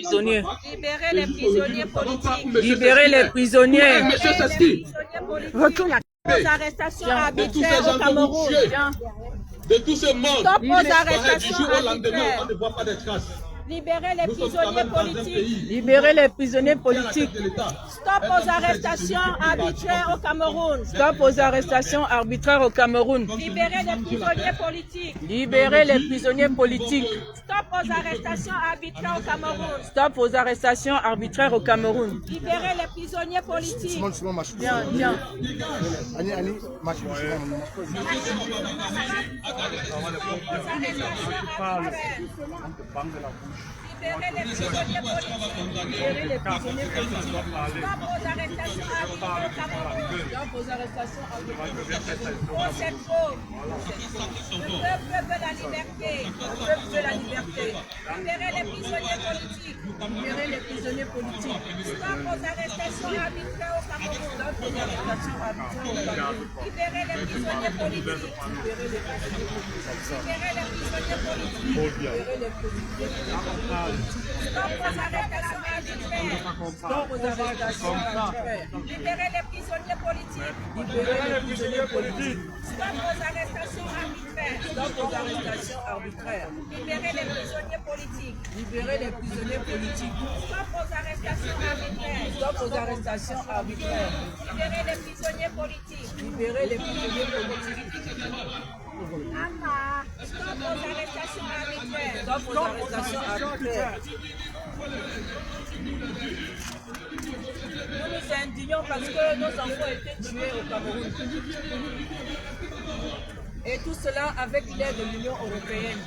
Prisonniers. Libérez les prisonniers politiques. Libérez les prisonniers. Monsieur Saski, Retourne aux arrestations arbitraires au Cameroun. de tous ces morts, Stop aux du arrestations jour au lendemain, arbitraires. on ne voit pas de traces. Libérez les Nous sommes quand prisonniers même dans un politiques. pays Libérez les prisonniers qui est à la politiques. tête de l'État. Stop aux arrestations arbitraires au Cameroun. Stop aux arrestations arbitraires au Cameroun. Libérez les prisonniers politiques. Libérez les prisonniers politiques. Stop aux arrestations arbitraires au Cameroun. Stop aux arrestations arbitraires au Cameroun. Libérez les prisonniers politiques. Bien, bien. Libérez les prisonniers politiques. Libérez les prisonniers politiques. Stop aux arrestations arbitraires au Cameroun. Stop aux arrestations arbitraires. Oh, c'est faux. Le peuple veut la liberté. Le peuple veut la liberté. Libérez les prisonniers politiques. Libérez les prisonniers politiques. Stop aux arrestations arbitraires au Cameroun. Stop aux arrestations arbitraires au Cameroun. Libérez les prisonniers politiques. Libérez les prisonniers politiques. Libérez les prisonniers politiques. Libérez les prisonniers politiques. Stop aux arrestations arbitraires. Stop aux arrestations arbitraires. Libérez les prisonniers politiques. Libérez les prisonniers politiques. Stop aux arrestations arbitraires. Stop aux arrestations arbitraires. Libérez les prisonniers politiques. Libérez les prisonniers politiques. Stop aux arrestations arbitraires. Stop aux arrestations arbitraires. Libérez les prisonniers politiques. Libérez les prisonniers politiques. Stop aux arrestations arbitraires. Stop aux arrestations arbitraires. Nous nous indignons parce que nos enfants ont été tués au Cameroun. Et tout cela avec l'aide de l'Union européenne.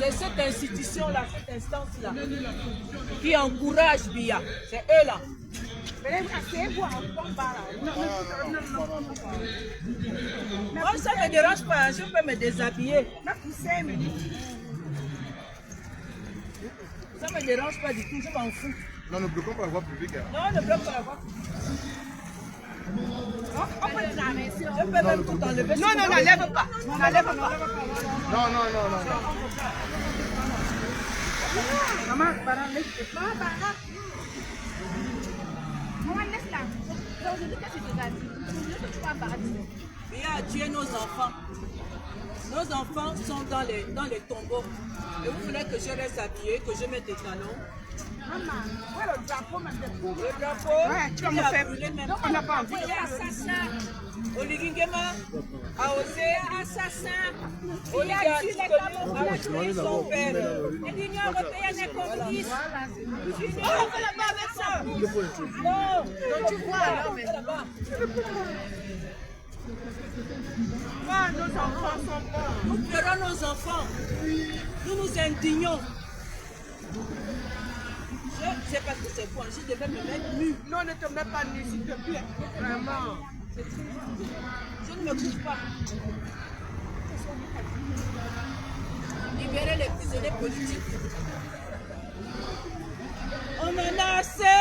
C'est cette institution-là, cette instance-là, qui encourage Biya. C'est eux-là. Moi, ça ne me dérange pas, je peux me déshabiller. Ça ne me dérange pas du tout, je m'en fous. Non, ne bloquons pas la voie publique. Non, ne bloque pas la voie. Je peux même tout enlever. Non, non, n'enlève pas. N'enlève pas. Non, non, non, non. Maman, parle, laisse pas. Maman, laisse là. Aujourd'hui, qu'est-ce que tu regardes? Aujourd'hui, tu vas embarrasser. Biya a tué nos enfants. Nos enfants sont dans les tombeaux. Et vous voulez que je reste habillé, que je mette des talons. Maman, voilà le drapeau maintenant. Le drapeau, Ouais, tu vas il me a faire. brûlé même Donc, on n'a pas envie. Il est assassin. Oligingema a osé assassin. Il a tué les Camerounais. A tué son père. Et l'Union européenne est complice. Oh, on fait là-bas avec ça. Non, donc tu vois alors, mais là-bas. Nos enfants sont morts. Nous pleurons nos enfants. Nous nous indignons. C'est parce que c'est bon, je devais me mettre nu. Non, ne te mets pas nu, s'il te plaît. Vraiment. Je ne me couche pas. Libérez les prisonniers politiques. On en a assez.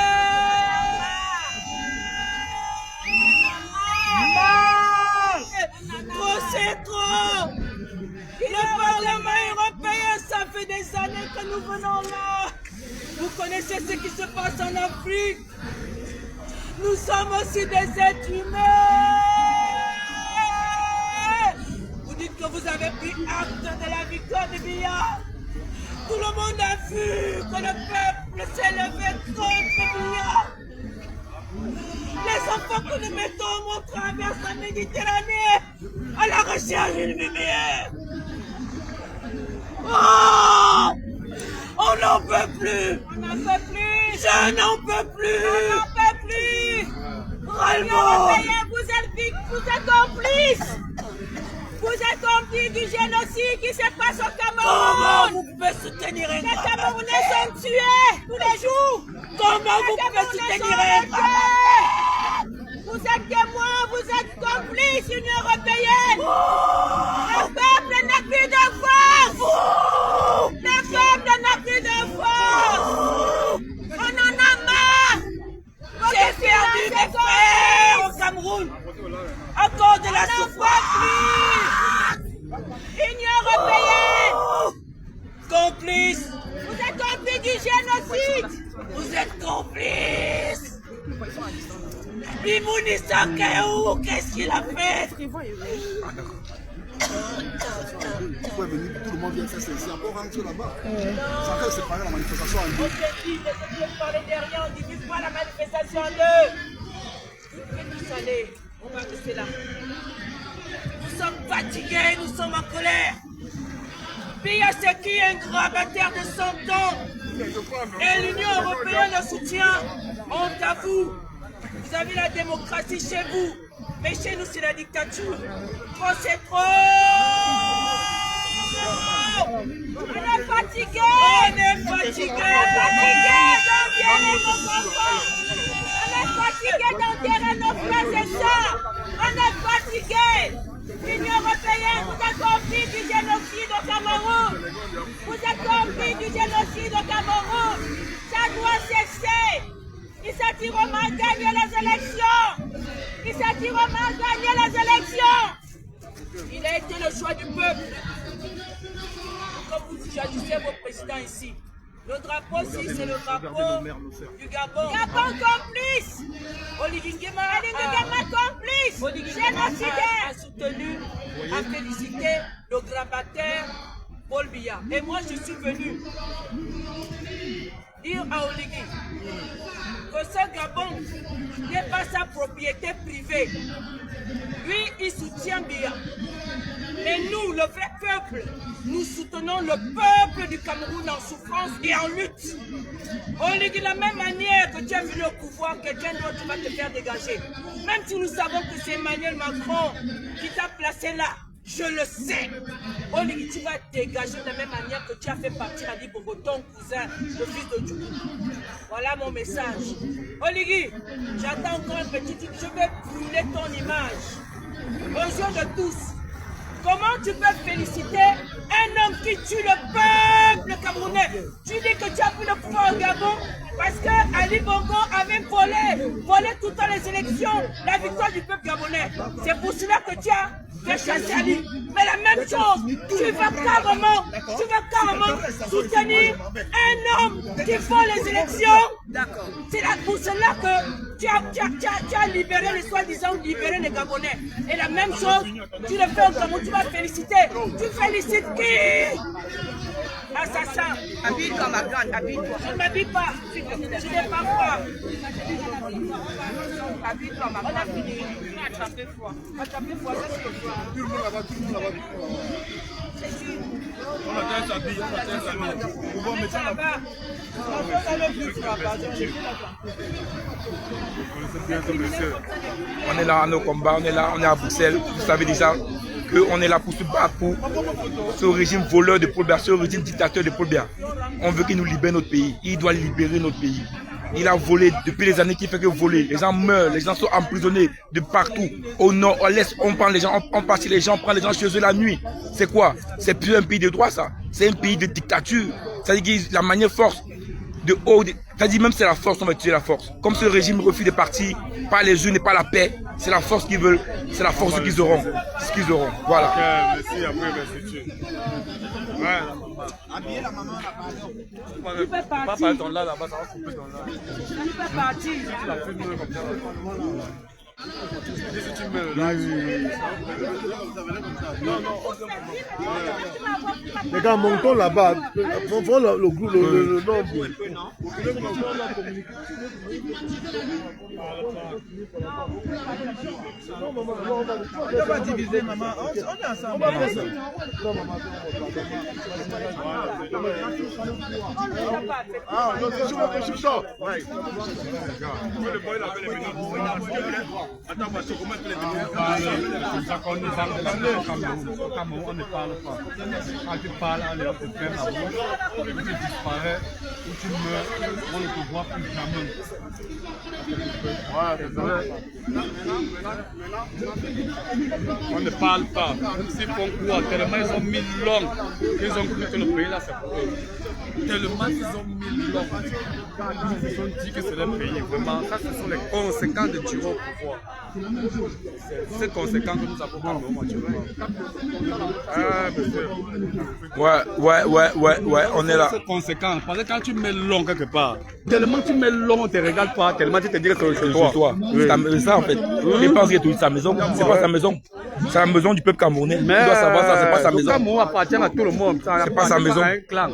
Trop, c'est trop. Le Parlement européen, ça fait des années que nous venons là. Vous connaissez ce qui se passe en Afrique. Nous sommes aussi des êtres humains. Vous dites que vous avez pris acte de la victoire de Biya. Tout le monde a vu que le peuple s'est levé contre Biya. Les enfants que nous mettons au monde traversent la Méditerranée à la recherche d'une lumière. Oh! On n'en peut plus! On n'en peut plus! Je n'en peux plus! On n'en peut plus! Ras-le-bol! Vous êtes complices! Vous êtes complices du génocide qui se passe au Comment Cameroun! vous pouvez soutenir un Les Camerounais sont tués tous les jours! Comment vous Les pouvez Camerounais soutenir sont un tués! Vous êtes témoins, vous êtes complices, Union européenne! Le peuple n'a plus de force! Le peuple n'a plus de force! On en a marre! J'ai perdu mes frères au Cameroun à cause de la souffrance. Union européenne! Complice! Vous du génocide. Vous êtes complices. Bimouni Sakeou, qu'est-ce qu'il a fait? Tu peux venir, tout le monde vient faire ça ici. Après, on rentre là-bas. Chacun séparer la manifestation en deux. On te dit, ne te parler derrière, on divise pas la manifestation en deux. Vous pouvez tous aller, on va rester là. Nous sommes fatigués, nous sommes en colère. Biya Seki est un grabataire de 100 ans. Et l'Union européenne le soutient. Honte à vous. Vous avez la démocratie chez vous. Mais chez nous, c'est la dictature. Trop, c'est trop. On est fatigué. On est fatigué. On est fatigué d'enterrer nos frères et sœurs. On est fatigué. L'Union européenne, vous êtes compris du génocide au Cameroun. Vous êtes compris du génocide au Cameroun. Ça doit cesser. Il s'attire à gagner les élections. Il s'attire à gagner les élections. Il a été le choix du peuple. Comme vous choisissez vos présidents ici. Le drapeau ici, c'est le drapeau du Gabon. Gabon complice. Oligui Nguema complice. Génocidaire. A soutenu, a félicité le grabataire Paul Biya. Et moi, je suis venu dire à Oligui que ce Gabon n'est pas sa propriété privée. Lui, il soutient Biya. Mais nous, le vrai peuple, nous soutenons le peuple du Cameroun en souffrance et en lutte. Oligui, de la même manière que tu es venu au pouvoir, quelqu'un d'autre va te faire dégager. Même si nous savons que c'est Emmanuel Macron qui t'a placé là, je le sais. Oligui, tu vas dégager de la même manière que tu as fait partir Ali Bongo, ton cousin, le fils de Djougou. Voilà mon message. Oligui, j'attends encore une petite truc. Je vais brûler ton image. Aux yeux de tous. Comment tu peux féliciter un homme qui tue le peuple camerounais? Tu dis que tu as pris le pouvoir au Gabon parce que Ali Bongo avait volé toutes les élections, la victoire du peuple gabonais. C'est pour cela que tu as fait chasser Ali. Mais la même chose, tu vas carrément soutenir un homme qui vole les élections. C'est pour cela que tu as libéré les soi-disant libéré les Gabonais. Et la même chose, tu le fais au Cameroun, tu vas féliciter. Tu félicites qui? Assassin. Habille-toi, ma grande, habille-toi. Je ne m'habille pas. Je n'ai pas froid. Habille-toi, ma On a grande. fini. On a attrapé froid. Attrapé froid, ça c'est le froid. Tout le monde là-bas, tout le monde là-bas. On a déjà s'habiller, on a déjà s'habiller. On va mettre ça là-bas. On est là à nos combats, on est là, on est à Bruxelles. Vous savez déjà qu'on est là pour se battre pour ce régime voleur de Paul Biya, ce régime dictateur de Paul Biya. On veut qu'il nous libère notre pays. Il doit libérer notre pays. Il a volé depuis les années qu'il fait que voler. Les gens meurent, les gens sont emprisonnés de partout. Au nord, à l'est, on prend les gens, on passe les gens, on prend les gens chez eux la nuit. C'est quoi? C'est plus un pays de droit, ça. C'est un pays de dictature. C'est-à-dire que la manière force de haut, c'est-à-dire même c'est la force, on va tuer la force. Comme ce régime refuse de partir, pas les jeunes et pas la paix, c'est la force qu'ils veulent, c'est la force qu'ils auront. Ce qu'ils auront. Voilà. Merci, après, merci. Ouais. Habiller la maman là-bas. Tu peux partir. Pas par ton là, là-bas, ça va couper ton là. Tu peux partir. Tu la filmes comme ça. Si tu mets là, Les gars, montons là-bas. Prends le groupe, le nom. On va diviser, maman. On est ensemble. Ah, je suis chaud. Ouais. le boy l'appelle les minutes. Attends, parce que comment tu les dis? Au Cameroun, on ne parle pas. Quand tu parles, on te ferme la bouche, tu disparais, ou tu meurs, on ne te voit plus jamais. On ne parle pas. Même s'ils font quoi, tellement ils ont mis l'homme, ils ont cru que le pays là c'est pour eux. Tellement ils ont mis Ils se sont dit que c'est leur pays, vraiment. Ça, ce sont les conséquences de tirer au pouvoir. C'est conséquent que nous avons pas Ouais, on est là. C'est conséquent. Parce que quand tu mets long quelque part, tellement tu mets long, on ne te regarde pas, tellement tu te dis que c'est chez toi. C'est ça en fait. Il pense que tout sa maison, c'est pas sa maison. C'est la maison du peuple camerounais. Il doit savoir ça, c'est pas sa maison. Le Cameroun appartient à tout le monde. C'est pas sa maison. Un clan.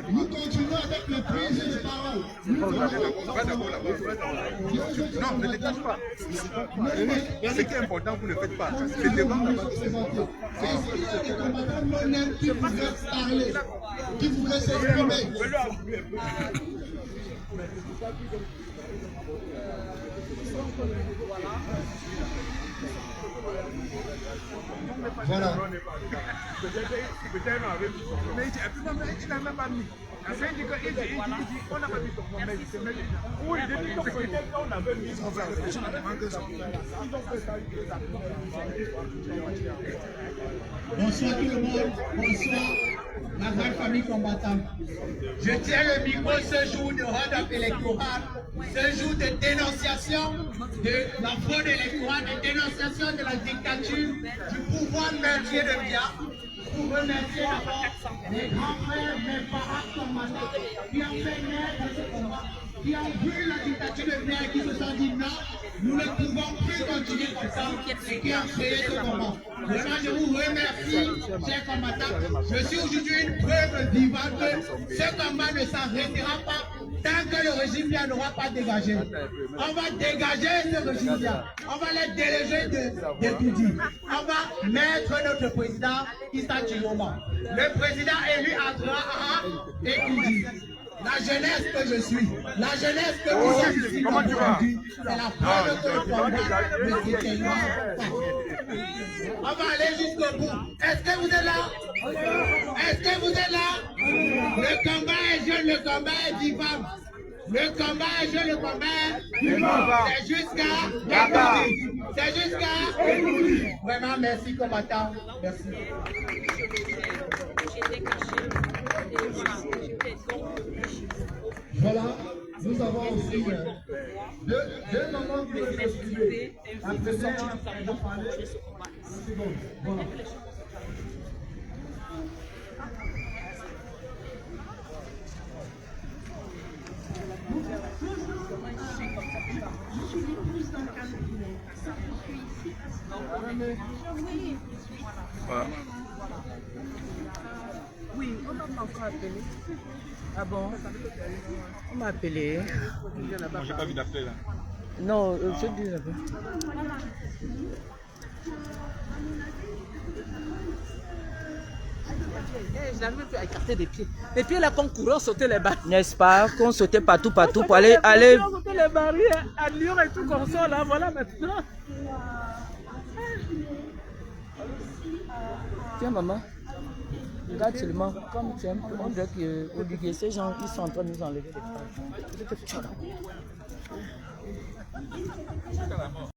Nous continuons avec le prise de parole. Non, ne déclenche pas. Ce qui est important, vous ne faites pas. C'est devant là-bas. Est-ce qu'il y a des combattants non nés qui voudraient parler, qui voudraient s'exprimer? Voilà. Bonsoir tout le monde, bonsoir la grande famille combattante. Je tiens le micro ce jour de round-up électoral, ce jour de dénonciation de la fraude électorale, de dénonciation de la dictature, du pouvoir meurtrier de Biya, pour remercier d'abord les grands frères, mes parents combattants qui ont fait naître ce combat, qui ont vu la dictature de Biya et qui se sont dit non, nous ne pouvons plus continuer comme ça et qui ont créé ce combat. Vraiment, je vous remercie, chers combattants. Je suis aujourd'hui une preuve vivante que ce combat ne s'arrêtera pas tant que le régime Biya n'aura pas dégagé. On va dégager ce régime Biya. On va les déléger de Koudi. On va mettre notre président Issa Chiyoma. Le président élu à Graha et Koudi. La jeunesse que je suis, la jeunesse que vous êtes ici, c'est la preuve que le combat ne s'éteignera pas. On va aller jusqu'au bout. Est-ce que vous êtes là? Est-ce que vous êtes là? Le combat est jeune, le combat est vivant. Le combat est jeune, le combat est vivant. C'est jusqu'à... C'est jusqu'à... Vraiment, merci combattant. Merci. Voilà, nous avons aussi deux moments qui peuvent s'exprimer. La première, elle va parler. Une seconde. Voilà. Voilà. Oui, on m'a pas encore appelé. Ah bon? On m'a appelé. Moi, j'ai pas vu d'appeler là. Non, je dis là-bas. Je n'arrive plus à écarter des pieds. Les pieds là qu'on courait, sauter les barres. N'est-ce pas? Qu'on sautait partout pour aller. On sautait les barrières à Lyon et tout comme ça là, voilà maintenant. Tiens maman, regarde seulement, comme tu aimes, on dirait que ces gens ils sont en train de nous enlever des phrases.